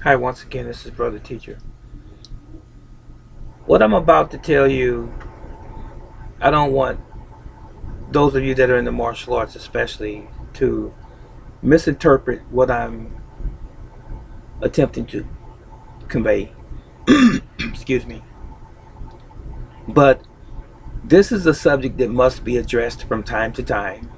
Hi, once again, this is Brother Teacher. What I'm about to tell you, I don't want those of you that are in the martial arts, especially, to misinterpret what I'm attempting to convey. Excuse me. But this is a subject that must be addressed from time to time.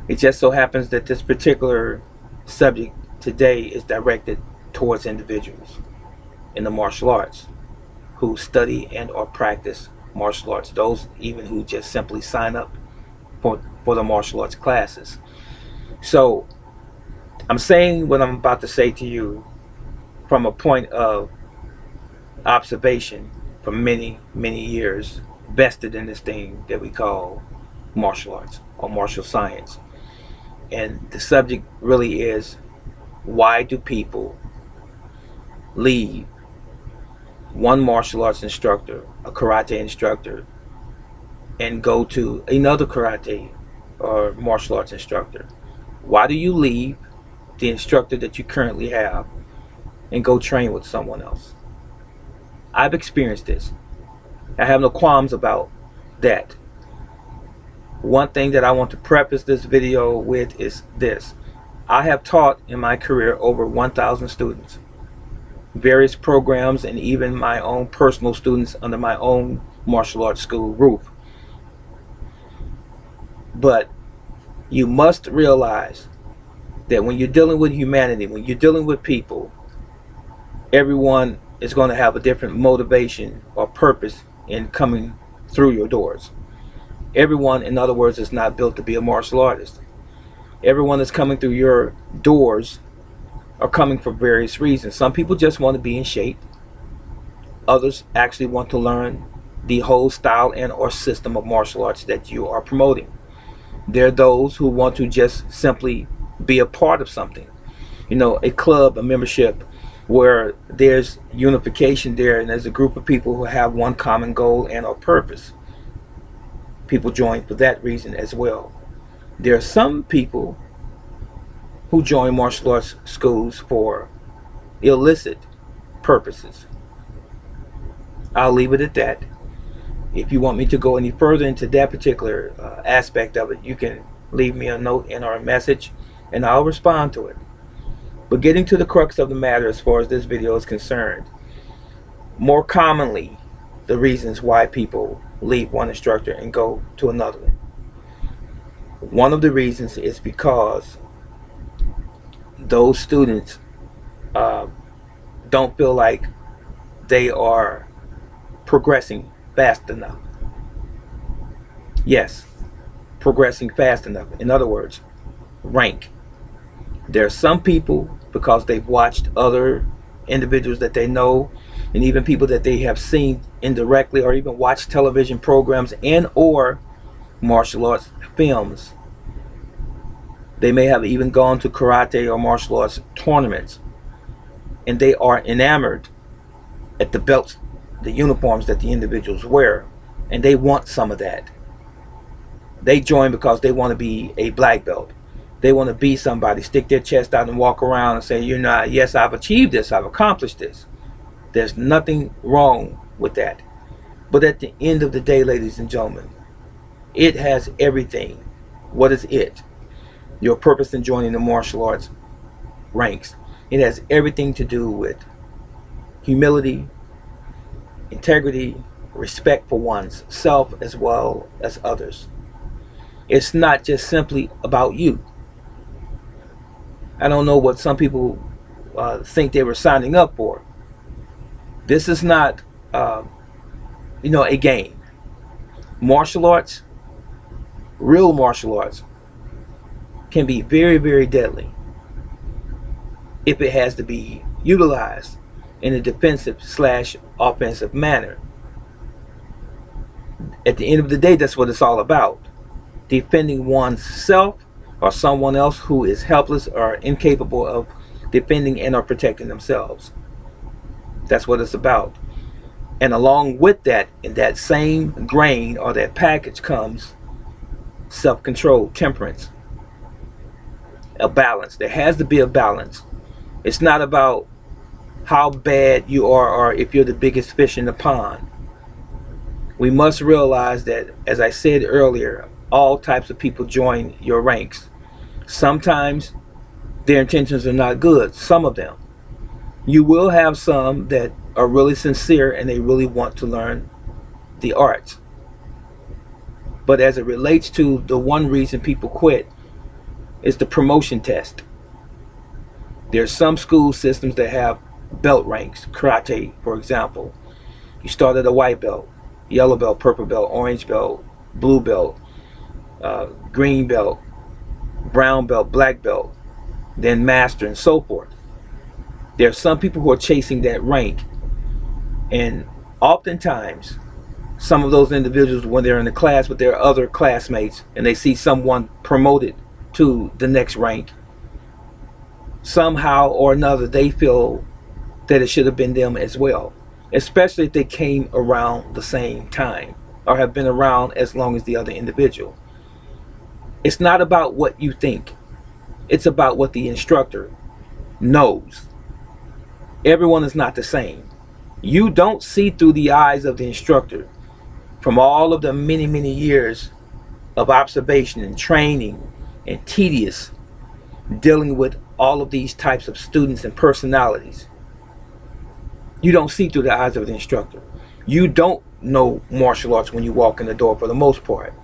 It just so happens that this particular subject today is directed towards individuals in the martial arts who study and or practice martial arts, those even who just simply sign up for the martial arts classes. So I'm saying what I'm about to say to you from a point of observation for many, many years vested in this thing that we call martial arts or martial science. And the subject really is, why do people leave one martial arts instructor, a karate instructor, and go to another karate or martial arts instructor? Why do you leave the instructor that you currently have and go train with someone else? I've experienced this. I have no qualms about that. One thing that I want to preface this video with is this. I have taught in my career over 1,000 students, various programs, and even my own personal students under my own martial arts school roof. But you must realize that when you're dealing with humanity, when you're dealing with people, everyone is going to have a different motivation or purpose in coming through your doors. Everyone, in other words, is not built to be a martial artist. Everyone that's coming through your doors are coming for various reasons. Some people just want to be in shape. Others actually want to learn the whole style and or system of martial arts that you are promoting. There are those who want to just simply be a part of something. A club, a membership, where there's unification there and there's a group of people who have one common goal and or purpose. People join for that reason as well. There are some people who join martial arts schools for illicit purposes. I'll leave it at that. If you want me to go any further into that particular aspect of it, you can leave me a note and or a message and I'll respond to it. But getting to the crux of the matter as far as this video is concerned, more commonly, the reasons why people leave one instructor and go to another one. One of the reasons is because those students don't feel like they are progressing fast enough. Yes, progressing fast enough. In other words, rank. There are some people, because they've watched other individuals that they know, and even people that they have seen indirectly, or even watched television programs and or martial arts films. They may have even gone to karate or martial arts tournaments, and they are enamored at the belts, the uniforms that the individuals wear, and they want some of that. They join because they want to be a black belt. They want to be somebody, stick their chest out and walk around and say, yes, I've achieved this, I've accomplished this. There's nothing wrong with that. But at the end of the day, ladies and gentlemen, it has everything. What is it? Your purpose in joining the martial arts ranks. It has everything to do with humility, integrity, respect for one's self as well as others. It's not just simply about you. I don't know what some people think they were signing up for. This is not, a game. Martial arts, real martial arts, can be very, very deadly if it has to be utilized in a defensive / offensive manner. At the end of the day, that's what it's all about. Defending one's self or someone else who is helpless or incapable of defending and or protecting themselves. That's what it's about. And along with that, in that same grain or that package comes self-control, temperance, a balance. There has to be a balance. It's not about how bad you are or if you're the biggest fish in the pond. We must realize that, as I said earlier, all types of people join your ranks. Sometimes their intentions are not good, some of them. You will have some that are really sincere and they really want to learn the arts. But as it relates to the one reason people quit, is the promotion test. There's some school systems that have belt ranks. Karate, for example. You start at a white belt, yellow belt, purple belt, orange belt, blue belt, green belt, brown belt, black belt, then master, and so forth. There are some people who are chasing that rank, and oftentimes some of those individuals, when they're in the class with their other classmates and they see someone promoted to the next rank, somehow or another they feel that it should have been them as well, especially if they came around the same time or have been around as long as the other individual. It's not about what you think, it's about what the instructor knows. Everyone is not the same. You don't see through the eyes of the instructor from all of the many years of observation and training and tedious dealing with all of these types of students and personalities. You don't see through the eyes of the instructor. You don't know martial arts when you walk in the door for the most part.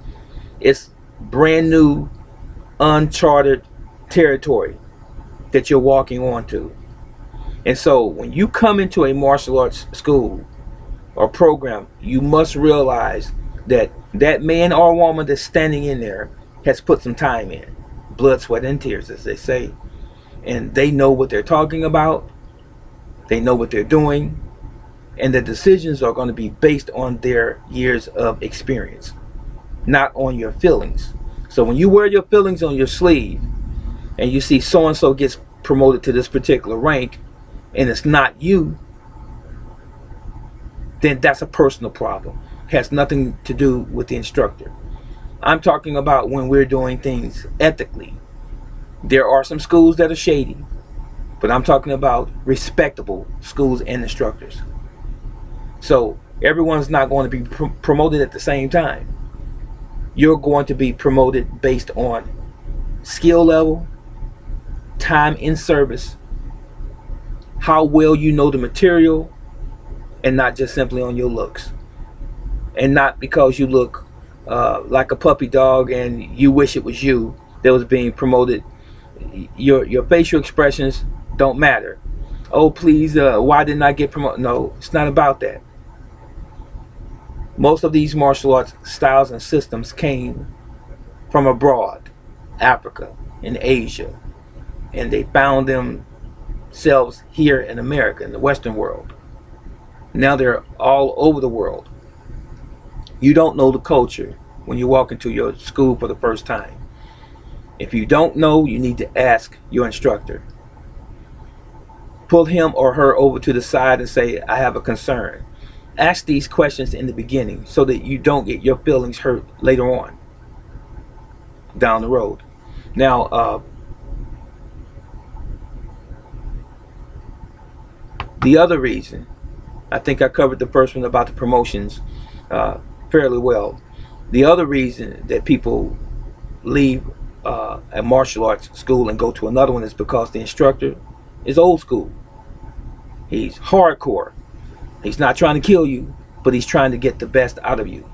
It's brand new, uncharted territory that you're walking onto. And so when you come into a martial arts school or program, you must realize that that man or woman that's standing in there has put some time in. Blood, sweat, and tears, as they say. And they know what they're talking about. They know what they're doing. And the decisions are going to be based on their years of experience, not on your feelings. So when you wear your feelings on your sleeve and you see so-and-so gets promoted to this particular rank and it's not you, then that's a personal problem. It has nothing to do with the instructor. I'm talking about when we're doing things ethically. There are some schools that are shady, but I'm talking about respectable schools and instructors. So everyone's not going to be promoted at the same time. You're going to be promoted based on skill level, time in service, how well you know the material, and not just simply on your looks. And not because you look like a puppy dog and you wish it was you that was being promoted. Your facial expressions don't matter. Oh, please, why didn't I get promoted? No, it's not about that. Most of these martial arts styles and systems came from abroad, Africa and Asia, and they found themselves here in America, in the Western world. Now they're all over the world. You don't know the culture when you walk into your school for the first time. If you don't know, you need to ask your instructor. Pull him or her over to the side and say, I have a concern. Ask these questions in the beginning so that you don't get your feelings hurt later on down the road. Now, the other reason, I think I covered the first one about the promotions fairly well. The other reason that people leave a martial arts school and go to another one is because the instructor is old school. He's hardcore. He's not trying to kill you, but he's trying to get the best out of you.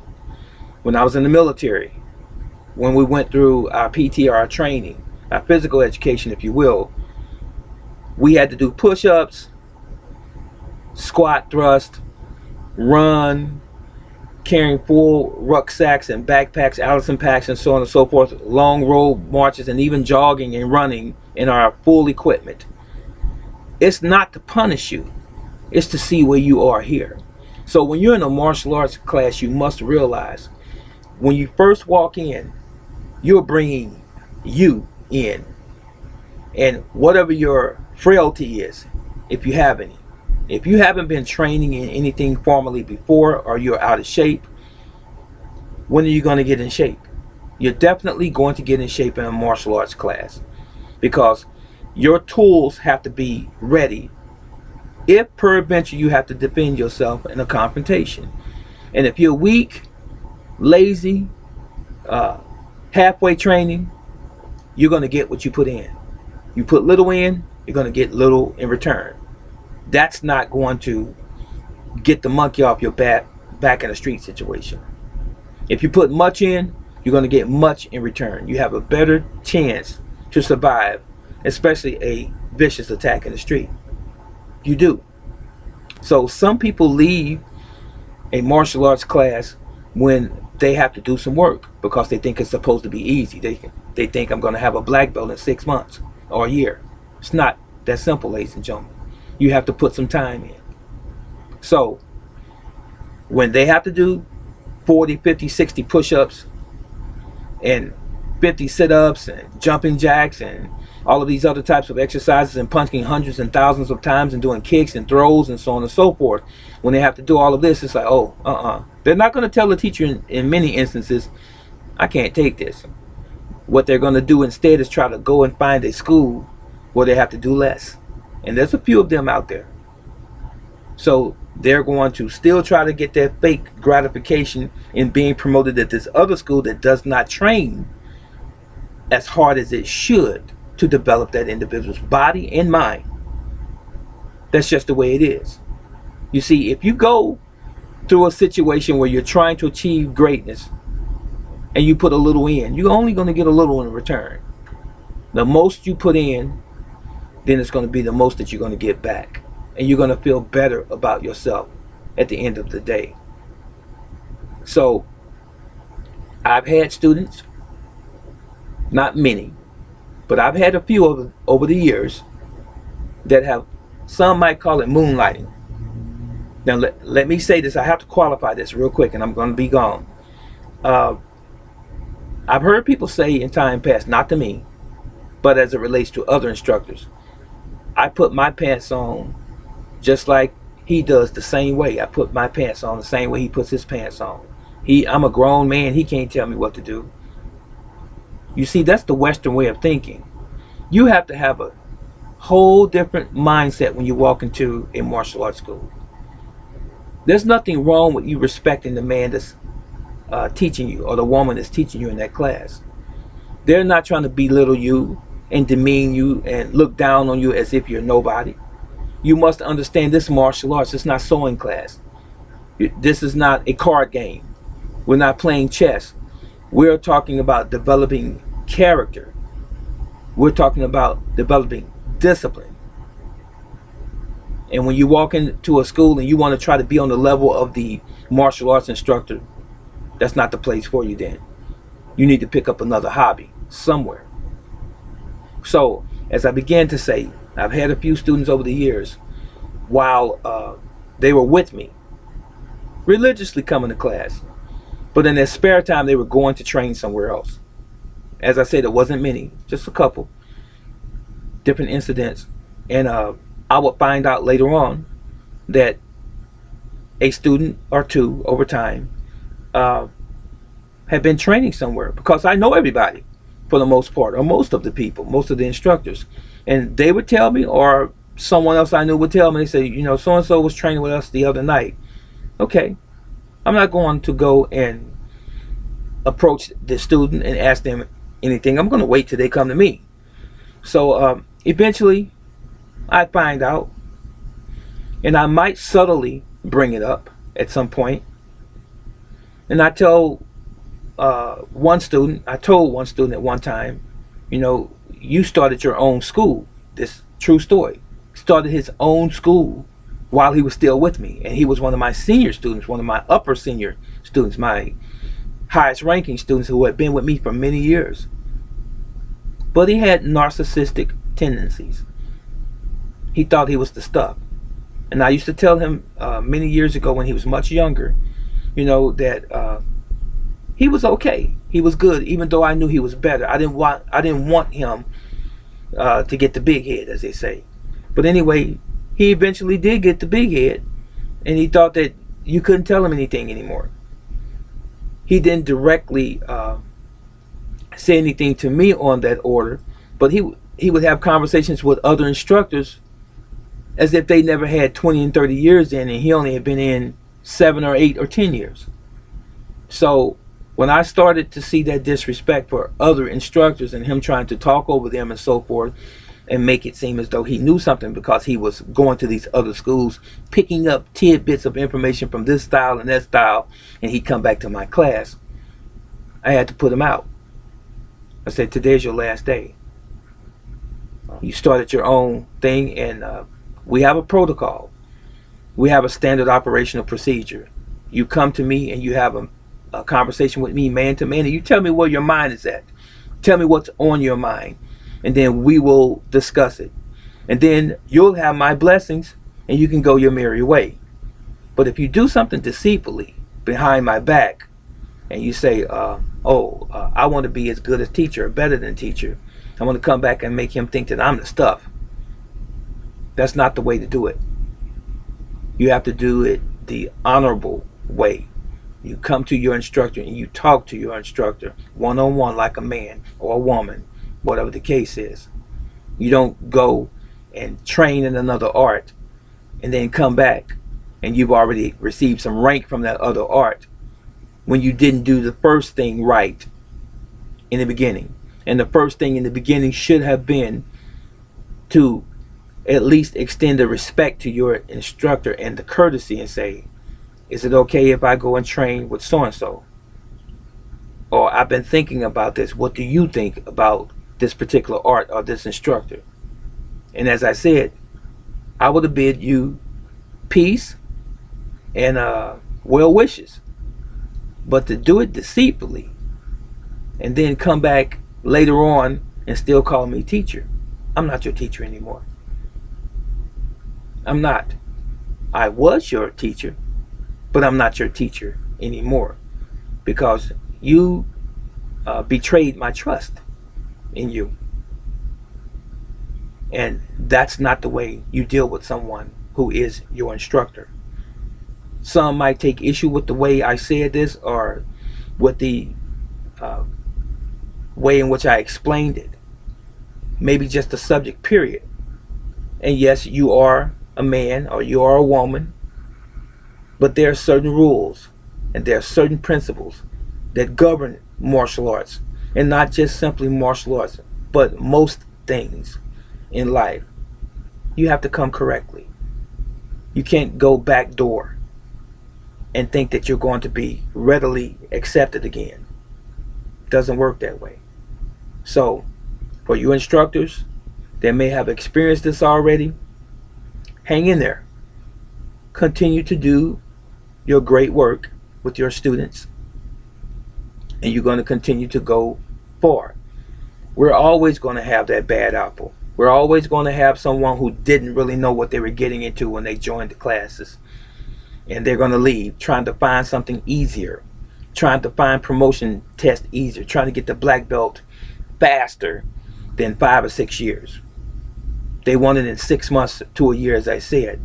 When I was in the military, when we went through our PT, our training, our physical education, if you will, we had to do push-ups, squat thrust, run, carrying full rucksacks and backpacks, Allison packs, and so on and so forth, long road marches, and even jogging and running in our full equipment. It's not to punish you. It's to see where you are here. So when you're in a martial arts class, you must realize when you first walk in, you're bringing you in. And whatever your frailty is, if you have any. If you haven't been training in anything formally before, or you're out of shape, when are you going to get in shape? You're definitely going to get in shape in a martial arts class, because your tools have to be ready if peradventure you have to defend yourself in a confrontation. And if you're weak, lazy, uh, halfway training, you're going to get what you put in. You put little in, you're going to get little in return. That's not going to get the monkey off your back in a street situation. If you put much in, you're going to get much in return. You have a better chance to survive, especially a vicious attack in the street. You do. So some people leave a martial arts class when they have to do some work because they think it's supposed to be easy. They think I'm going to have a black belt in 6 months or a year. It's not that simple, ladies and gentlemen. You have to put some time in. So when they have to do 40, 50, 60 push-ups and 50 sit-ups and jumping jacks and all of these other types of exercises and punching hundreds and thousands of times and doing kicks and throws and so on and so forth, when they have to do all of this, it's like, oh, they're not going to tell the teacher in many instances, I can't take this. What they're going to do instead is try to go and find a school where they have to do less. And there's a few of them out there. So they're going to still try to get their fake gratification in being promoted at this other school that does not train as hard as it should to develop that individual's body and mind. That's just the way it is. You see, if you go through a situation where you're trying to achieve greatness and you put a little in, you're only going to get a little in return. The most you put in, then it's going to be the most that you're going to get back. And you're going to feel better about yourself at the end of the day. So I've had students, not many, but I've had a few over the years that have, some might call it moonlighting. Now let me say this, I have to qualify this real quick and I'm going to be gone. I've heard people say in time past, not to me, but as it relates to other instructors, I put my pants on just like he does, the same way. I put my pants on the same way he puts his pants on. I'm a grown man, he can't tell me what to do. You see, that's the Western way of thinking. You have to have a whole different mindset when you walk into a martial arts school. There's nothing wrong with you respecting the man that's teaching you or the woman that's teaching you in that class. They're not trying to belittle you and demean you and look down on you as if you're nobody. You must understand this martial arts. It's not sewing class. This is not a card game. We're not playing chess. We're talking about developing character. We're talking about developing discipline. And when you walk into a school and you want to try to be on the level of the martial arts instructor, that's not the place for you then. You need to pick up another hobby somewhere. So, as I began to say, I've had a few students over the years, while they were with me, religiously coming to class, but in their spare time they were going to train somewhere else. As I said, it wasn't many, just a couple different incidents, and I would find out later on that a student or two over time had been training somewhere, because I know everybody for the most part, or most of the people, most of the instructors, and they would tell me, or someone else I knew would tell me, they say, you know, so and so was training with us the other night. Okay, I'm not going to go and approach the student and ask them anything. I'm going to wait till they come to me. So eventually I find out, and I might subtly bring it up at some point, and I told one student at one time, you know, you started your own school. This true story. Started his own school while he was still with me, and he was one of my senior students, one of my upper senior students, my highest ranking students who had been with me for many years. But he had narcissistic tendencies. He thought he was the stuff. And I used to tell him many years ago when he was much younger, you know, that he was okay. He was good, even though I knew he was better. I didn't want him to get the big head, as they say. But anyway, he eventually did get the big head, and he thought that you couldn't tell him anything anymore. He didn't directly say anything to me on that order, but he would have conversations with other instructors as if they never had 20 and 30 years in, and he only had been in 7 or 8 or 10 years. So when I started to see that disrespect for other instructors and him trying to talk over them and so forth, and make it seem as though he knew something because he was going to these other schools, picking up tidbits of information from this style and that style, and he'd come back to my class, I had to put him out. I said, today's your last day. You started your own thing, and we have a protocol. We have a standard operational procedure. You come to me and you have a conversation with me man to man, and you tell me where your mind is at. Tell me what's on your mind, and then we will discuss it. And then you'll have my blessings, and you can go your merry way. But if you do something deceitfully behind my back, and you say, I want to be as good as teacher or better than teacher, I want to come back and make him think that I'm the stuff. That's not the way to do it. You have to do it the honorable way. You come to your instructor and you talk to your instructor one-on-one like a man or a woman, whatever the case is. You don't go and train in another art and then come back and you've already received some rank from that other art when you didn't do the first thing right in the beginning. And the first thing in the beginning should have been to at least extend the respect to your instructor and the courtesy and say, is it okay if I go and train with so-and-so? Or I've been thinking about this. What do you think about this particular art or this instructor? And as I said, I would have bid you peace and well wishes. But to do it deceitfully and then come back later on and still call me teacher, I'm not your teacher anymore. I'm not. I was your teacher, but I'm not your teacher anymore because you betrayed my trust in you. And that's not the way you deal with someone who is your instructor. Some might take issue with the way I said this or with the way in which I explained it. Maybe just the subject, period. And yes, you are a man or you are a woman, but there are certain rules and there are certain principles that govern martial arts, and not just simply martial arts, but most things in life. You have to come correctly. You can't go back door and think that you're going to be readily accepted again. It doesn't work that way. So for you instructors that may have experienced this already, hang in there. Continue to do your great work with your students, and you're going to continue to go far. We're always going to have that bad apple. We're always going to have someone who didn't really know what they were getting into when they joined the classes, and they're going to leave trying to find something easier, trying to find promotion test easier, trying to get the black belt faster than 5 or 6 years. They want it in 6 months to a year, as I said.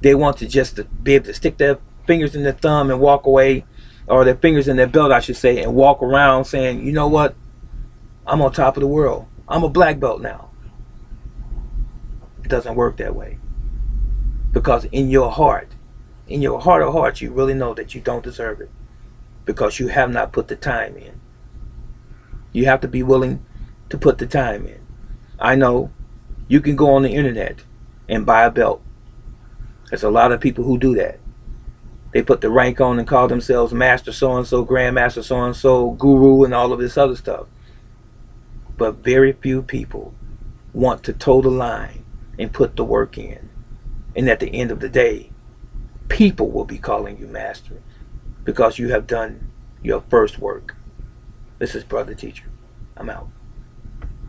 They want to just be able to stick their fingers in their thumb and walk away, or their fingers in their belt, I should say, and walk around saying, you know what, I'm on top of the world. I'm a black belt now. It doesn't work that way. Because in your heart of hearts, you really know that you don't deserve it. Because you have not put the time in. You have to be willing to put the time in. I know you can go on the internet and buy a belt. There's a lot of people who do that. They put the rank on and call themselves Master so-and-so, Grandmaster so-and-so, Guru, and all of this other stuff. But very few people want to toe the line and put the work in. And at the end of the day, people will be calling you Master because you have done your first work. This is Brother Teacher. I'm out.